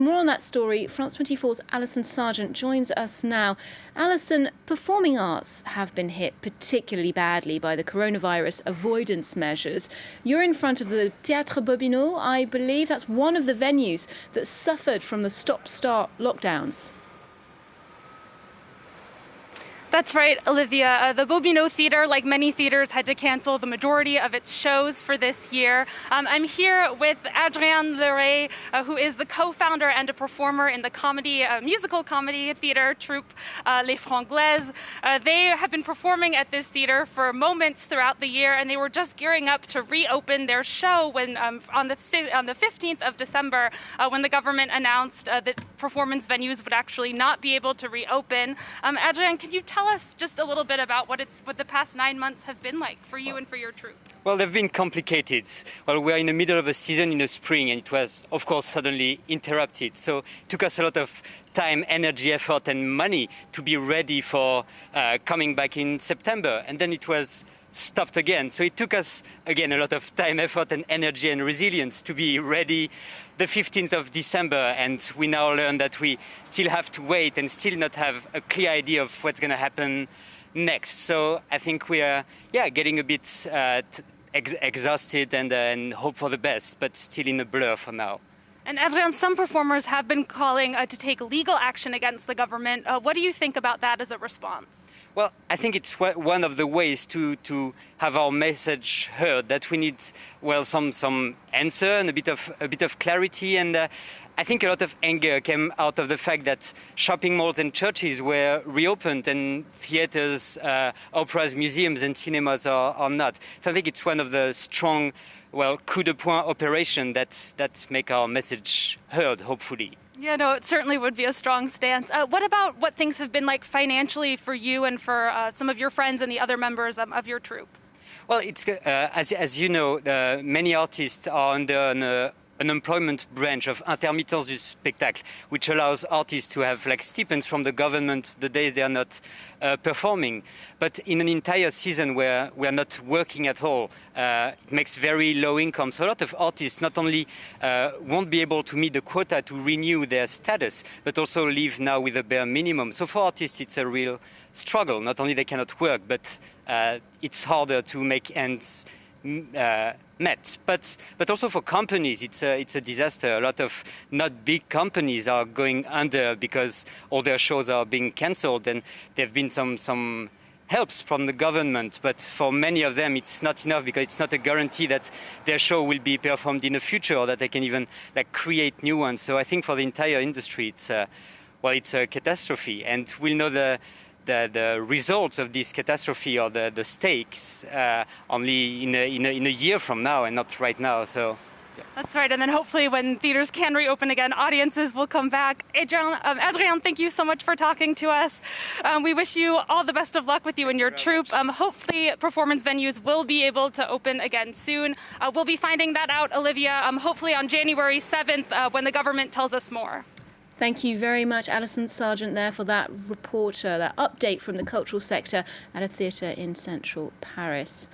More on that story, France 24's Alison Sargent joins us now. Alison, performing arts have been hit particularly badly by the coronavirus avoidance measures. You're in front of the Théâtre Bobino, I believe. That's one of the venues that suffered from the stop-start lockdowns. That's right, Olivia. The Bobino Theater, like many theaters, had to cancel the majority of its shows for this year. I'm here with Adrien Leray, who is the co-founder and a performer in the musical comedy theater troupe Les Franglaises. They have been performing at this theater for moments throughout the year, and they were just gearing up to reopen their show when on the 15th of December, when the government announced that performance venues would actually not be able to reopen. Adrien, can you tell us just a little bit about what the past 9 months have been like for you and for your troupe? Well, they've been complicated. Well, we're in the middle of a season in the spring, and it was, of course, suddenly interrupted. So it took us a lot of time, energy, effort, and money to be ready for coming back in September. And then it was stopped again. So it took us, again, a lot of time, effort, and energy and resilience to be ready the 15th of December. And we now learn that we still have to wait and still not have a clear idea of what's going to happen next. So I think we are, getting a bit exhausted and hope for the best, but still in a blur for now. And Adrien, some performers have been calling to take legal action against the government. What do you think about that as a response? Well, I think it's one of the ways to have our message heard, that we need, well, some answer and a bit of clarity. And I think a lot of anger came out of the fact that shopping malls and churches were reopened and theaters, operas, museums and cinemas are not. So I think it's one of the strong, coup de poing operation that make our message heard, hopefully. Yeah, no, it certainly would be a strong stance. What about what things have been like financially for you and for some of your friends and the other members of your troupe? Well, it's as you know, many artists are under an unemployment branch of intermittence du spectacle, which allows artists to have stipends from the government the days they are not performing. But in an entire season where we are not working at all, it makes very low income. So a lot of artists not only won't be able to meet the quota to renew their status, but also live now with a bare minimum. So for artists, it's a real struggle. Not only they cannot work, but it's harder to make ends met. But also for companies, it's a disaster. A lot of not big companies are going under because all their shows are being cancelled, and there have been some helps from the government, but for many of them it's not enough because it's not a guarantee that their show will be performed in the future or that they can even create new ones. So I think for the entire industry it's a catastrophe, and we'll know the results of this catastrophe or the stakes only in a year from now and not right now. So yeah. That's right, and then hopefully when theaters can reopen again, audiences will come back. Adrien, thank you so much for talking to us. We wish you all the best of luck with you and your troupe. Hopefully performance venues will be able to open again soon. We'll be finding that out, Olivia, hopefully on January 7th when the government tells us more. Thank you very much, Alison Sargent, there for that report, that update from the cultural sector at a theatre in central Paris.